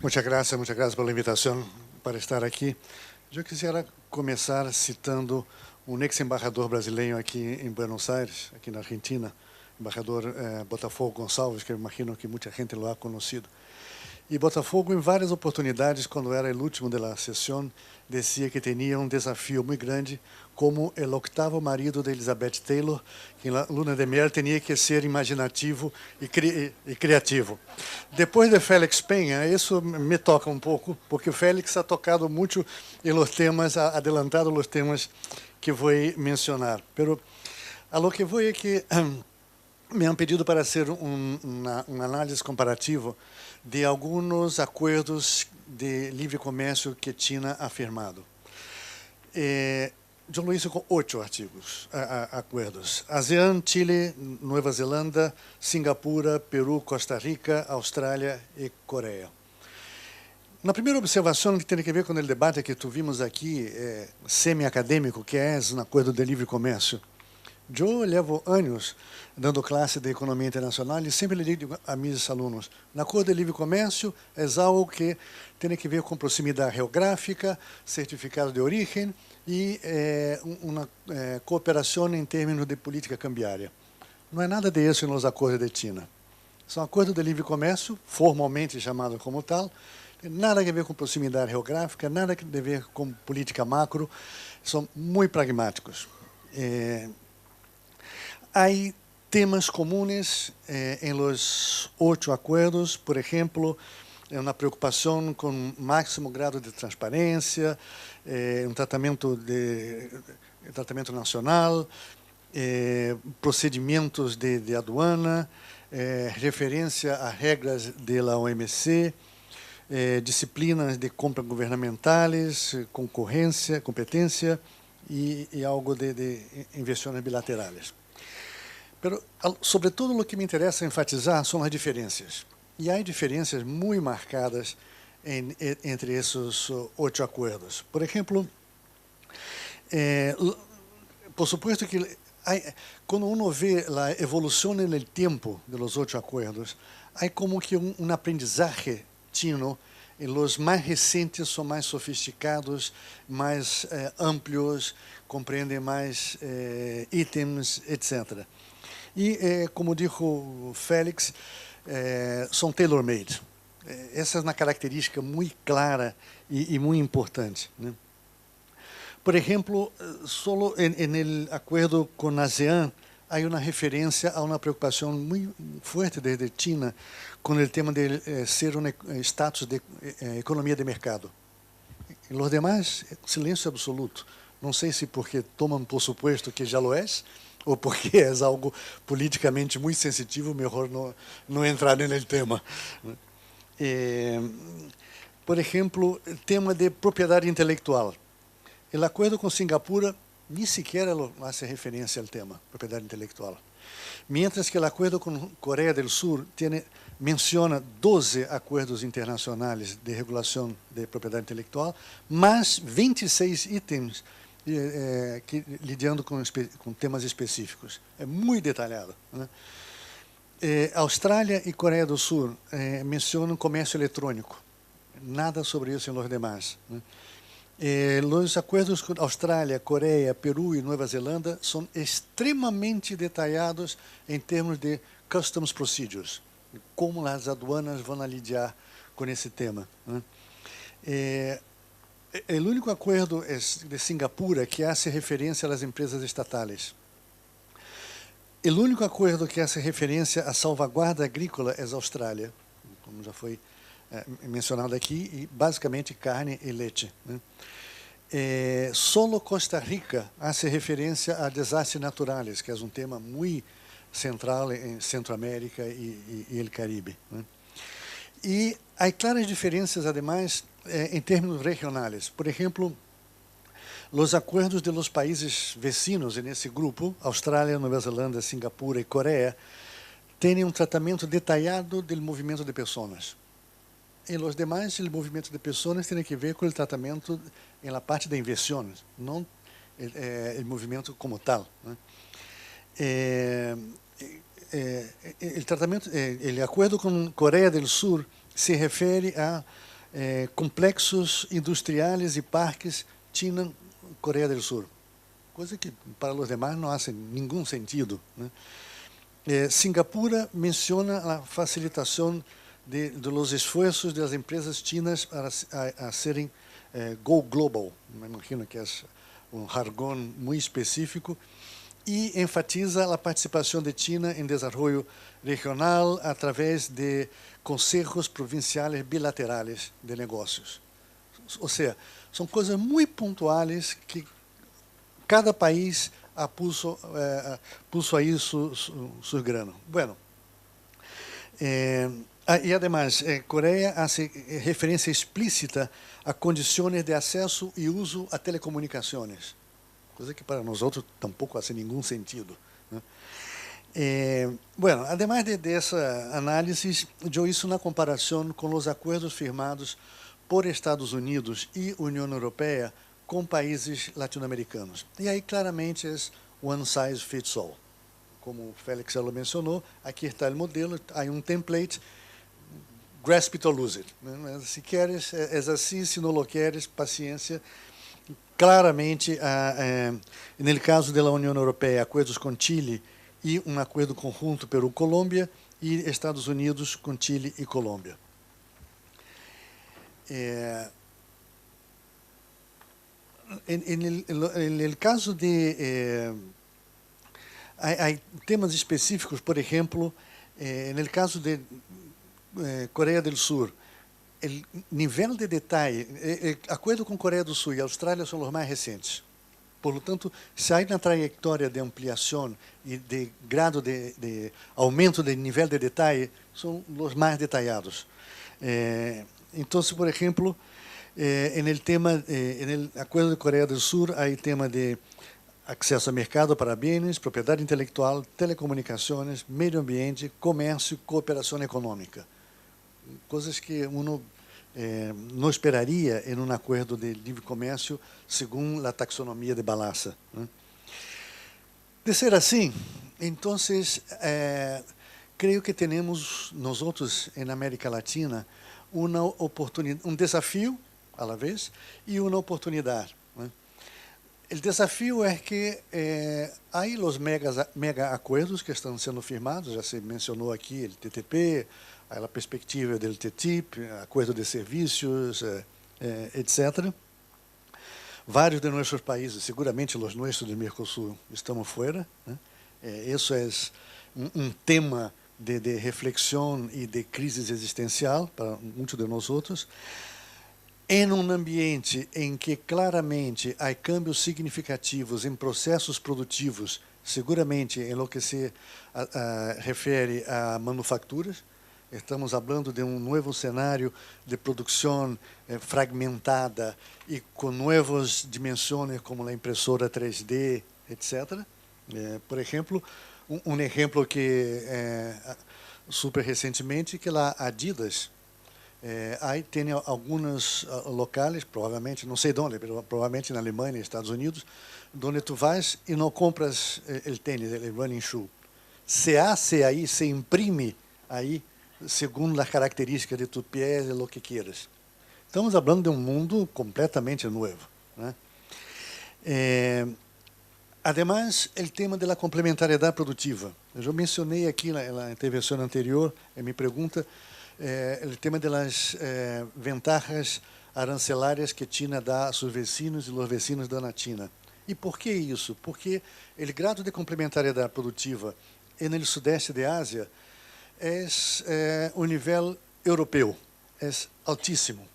Muchas gracias por la invitación para estar aquí. Yo quisiera comenzar citando un ex embajador brasileño aquí en Buenos Aires, aquí en Argentina, embajador Botafogo Gonçalves, que eu imagino que muita gente lo ha conocido. E Botafogo, em várias oportunidades, quando era o último da sessão, dizia que tinha um desafio muito grande, como o oitavo marido de Elizabeth Taylor, que na luna de mel tinha que ser imaginativo e criativo. Depois de Félix Penha, isso me toca um pouco, porque o Félix ha tocado muito em los temas, ha adelantado os temas que vou mencionar. Pero a lo que vou é que me han pedido para hacer un análisis comparativo de algunos acuerdos de libre comercio que China ha firmado. Yo lo hice con 8 acuerdos. ASEAN, Chile, Nueva Zelanda, Singapura, Peru, Costa Rica, Austrália e Coreia. Na primeira observação, que tem a ver com o debate que tuvimos aqui, semi-acadêmico, que é um acordo de livre comércio. Eu levo anos dando classe de economia internacional e sempre lhe digo a meus alunos, no acordo de livre comércio é algo que tem a ver com proximidade geográfica, certificado de origem e uma cooperação em termos de política cambiária. Não é nada disso nos acordos de China. São acordos de livre comércio, formalmente chamados como tal, tem nada a ver com proximidade geográfica, nada a ver com política macro, são muito pragmáticos. Há temas comuns em los 8 acordos, por exemplo, uma preocupação com máximo grado de transparência, tratamento nacional, procedimentos de aduana, referência a regras da OMC, disciplinas de compra governamentais, concorrência, competência e algo de inversões bilaterais. Pero, sobretudo, o que me interessa enfatizar são as diferenças. E há diferenças muito marcadas entre esses 8 acordos. Por exemplo, por supuesto que quando uno vê a evolução no tempo dos 8 acordos, há como que aprendizagem chino. E os mais recentes são mais sofisticados, mais amplios, compreendem mais itens, etc. E, como dijo Félix, são tailor-made. Essa é uma característica muito clara e muito importante, né? Por exemplo, solo no acordo com a ASEAN, há uma referência a uma preocupação muito forte desde China com o tema de ser status de economia de mercado. E os demais, silêncio absoluto. Não sei se porque tomam por suposto que já lo é, ou porque é algo politicamente muito sensitivo, melhor não entrar no tema. Por exemplo, tema de propriedade intelectual. O acordo com Singapura nem sequer faz referência ao tema, propriedade intelectual. Mientras que o acordo com Coreia do Sul menciona 12 acordos internacionais de regulação de propriedade intelectual, mais 26 itens lidando com temas específicos. É muito detalhado, né? Austrália e Coreia do Sul mencionam comércio eletrônico. Nada sobre isso em los demais, né? Os acordos com Austrália, Coreia, Peru e Nova Zelanda são extremamente detalhados em termos de customs procedures, como as aduanas vão lidar com esse tema, né? O único acordo de Singapura que hace referência às empresas estatais. O único acordo que hace referência à salvaguarda agrícola é a Austrália, como já foi mencionado aqui, e basicamente carne e leite, né? Solo Costa Rica hace referência a desastres naturais, que é um tema muito central em Centroamérica e o Caribe, né? E há claras diferenças, además, em termos regionais. Por exemplo, os acordos de los países vecinos nesse grupo, Austrália, Nova Zelanda, Singapura e Coreia, têm um tratamento detalhado do movimento de pessoas. E os demais, o movimento de pessoas tem a ver com o tratamento na parte de inversões, não o movimento como tal, né? O acordo com Coreia do Sul se refere a complexos industriais e parques China-Coreia do Sul. Coisa que para os demais não faz nenhum sentido, né? Singapura menciona a facilitação de los esfuerzos das empresas chinas para a serem go global. Me imagino que é jargão muito específico, e enfatiza a participação de China em desenvolvimento regional através de conselhos provinciais bilaterais de negócios. Ou seja, são coisas muito pontuais que cada país puso aí su grano. Bueno, e además, Coreia faz referência explícita a condições de acesso e uso a telecomunicações, coisa que para nós outros tampouco faz nenhum sentido, né? Bueno, además dessa análise, eu hice uma comparação com os acordos firmados por Estados Unidos e União Europeia com países latino-americanos. E aí, claramente, é one size fits all. Como o Félix já mencionou, aqui está o modelo, há um template, grasp it or lose it. Se queres, é assim, se não lo queres, paciência. Claramente, no caso da União Europeia, acordos com Chile e um acordo conjunto Peru-Colômbia, e Estados Unidos com Chile e Colômbia. No caso de... há temas específicos, por exemplo, no caso de Coreia do Sul, o nível de detalhe, acordo com Coreia do Sul e Austrália são os mais recentes. Por lo tanto, se há na trajetória de ampliação e de grado de aumento de nível de detalhe, são os mais detalhados. Então, por exemplo, no tema, no acordo de Coreia do Sul, há o tema de acesso ao mercado para bens, propriedade intelectual, telecomunicações, meio ambiente, comércio, cooperação econômica. Coisas que uno não esperaria em um acordo de livre comércio, segundo a taxonomia de Balassa, né? De ser assim, então, creio que temos, nós outros, na América Latina, uma oportunidade, um desafio, à la vez, e uma oportunidade, né? O desafio é que há os mega acordos que estão sendo firmados, já se mencionou aqui o TTP, a perspectiva do TTIP, acordo de serviços, etc. Vários de nossos países, seguramente os nossos do Mercosul, estamos fora, né? Isso é um tema de reflexão e de crise existencial para muitos de nós outros. Em um ambiente em que claramente há cambios significativos em processos produtivos, seguramente em lo que se refere a manufaturas, estamos falando de um novo cenário de produção fragmentada e com novas dimensões como a impressora 3D, etc. Por exemplo, um exemplo que super recentemente que a Adidas aí tem alguns locais, provavelmente, não sei de onde, provavelmente na Alemanha e Estados Unidos, onde tu vais e não compras o tênis, o running shoe. Se hace aí, se imprime aí, segundo as características de tu pé e o que queiras. Estamos falando de um mundo completamente novo, né? Además, o tema da complementariedade produtiva. Eu já mencionei aqui na intervenção anterior, em minha pergunta, o tema das ventajas arancelárias que China dá a seus vecinos e os vecinos dão na China. E por que isso? Porque o grado de complementariedade produtiva no sudeste de Ásia é o nível europeu, é altíssimo.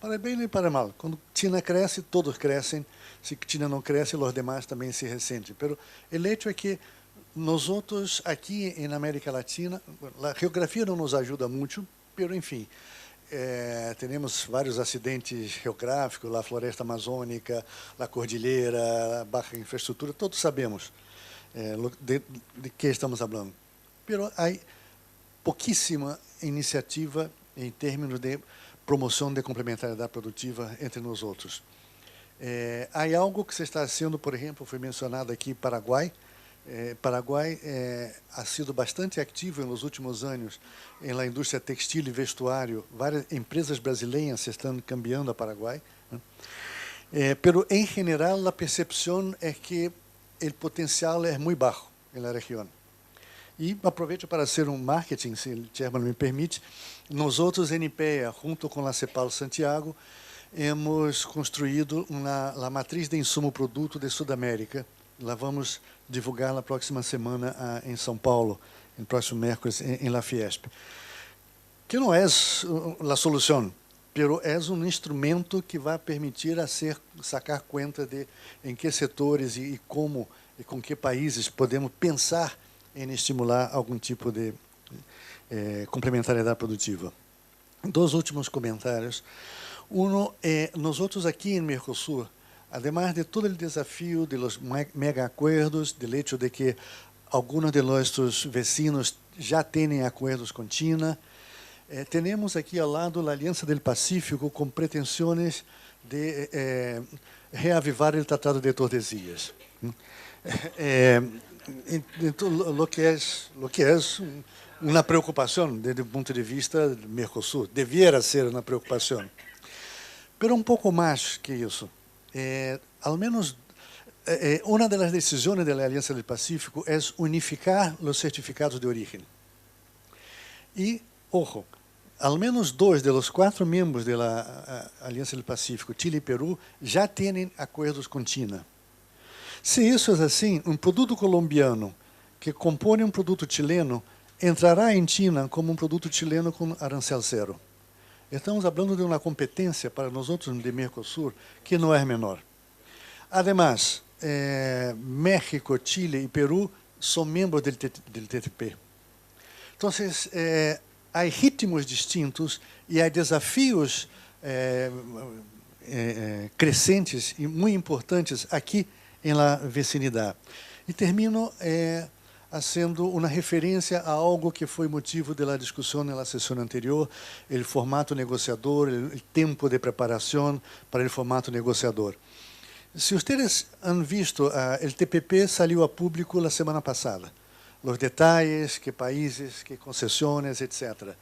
Para bem e para mal. Quando China cresce, todos crescem. Se China não cresce, os demais também se ressentem. Mas o hecho é que nós outros aqui na América Latina, a geografia não nos ajuda muito, mas enfim, temos vários acidentes geográficos, a floresta amazônica, a cordilheira, a baixa infraestrutura, todos sabemos de que estamos falando. Mas há pouquíssima iniciativa em termos de promoção de complementariedade produtiva entre nós outros. Há algo que se está sendo, por exemplo, foi mencionado aqui, Paraguai, Paraguay ha sido bastante activo nos últimos anos na indústria textil e vestuário. Várias empresas brasileiras estão cambiando a Paraguay. Pero, em geral, a percepção é que o potencial é muito baixo na região. E aproveito para ser marketing, se o chairman me permite. Nós outros, em IPEA, junto com a CEPAL Santiago, hemos construído a matriz de insumo-produto de Sudamérica. Lá vamos divulgar na próxima semana em São Paulo, no próximo miércoles, em La Fiesp. Que não é a solução, pero é instrumento que vai permitir sacar conta de em que setores e como e com que países podemos pensar em estimular algum tipo de complementariedade produtiva. Dois últimos comentários. Nós outros aqui em Mercosul, además de todo o desafio de los mega acordos, do hecho de que alguns de nossos vecinos já têm acordos com China, temos aqui ao lado a Aliança do Pacífico com pretensões de reavivar o Tratado de Tordesillas. Lo que é uma preocupação desde o ponto de vista do Mercosul, deveria ser uma preocupação. Pero pouco mais que isso. Al menos, uma das decisões da Aliança do Pacífico é unificar os certificados de origem. E, ojo, al menos 2 dos 4 membros da Aliança do Pacífico, Chile e Peru, já têm acordos com China. Se isso é assim, um produto colombiano que compõe um produto chileno entrará em China como um produto chileno com arancel zero. Estamos falando de uma competência para nós outros de Mercosul que não é menor. Además, México, Chile e Peru são membros do TTP. Então, há ritmos distintos e há desafios crescentes e muito importantes aqui na vicinidade. E termino sendo uma referência a algo que foi motivo da discussão na sessão anterior, o formato negociador, o tempo de preparação para o formato negociador. Se vocês han visto, o TPP saiu a público na semana passada. Os detalhes, que países, que concessões, etc.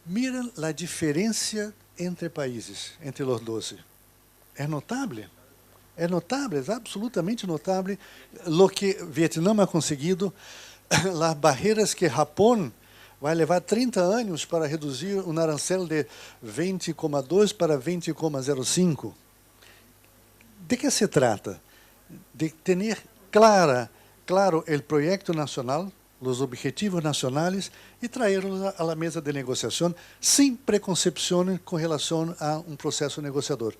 Miren a diferença entre países, entre os 12. É notável. É notável, é absolutamente notável o que Vietnã ha conseguido, as barreiras que Japão vai levar 30 anos para reduzir um arancel de 20,2 para 20,05. De que se trata? De ter claro o projeto nacional, os objetivos nacionais e traê-los à mesa de negociação sem preconcepções com relação a um processo negociador.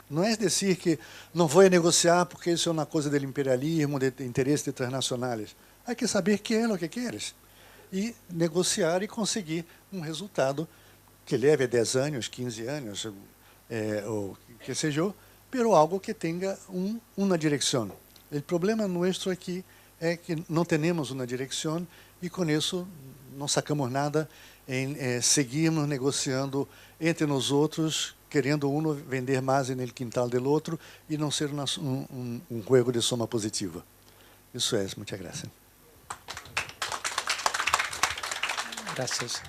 Não é dizer que não vou negociar porque isso é uma coisa do imperialismo, de interesses transnacionais. Há que saber que é o que queres e negociar e conseguir um resultado que leve 10 anos, 15 anos, ou que seja, pero algo que tenha uma direção. O problema nosso aqui é que não temos uma direção e com isso não sacamos nada em seguirmos negociando entre nós outros, querendo vender mais no quintal do outro e não ser um jogo de soma positiva. Isso é, muitas graças. Gracias.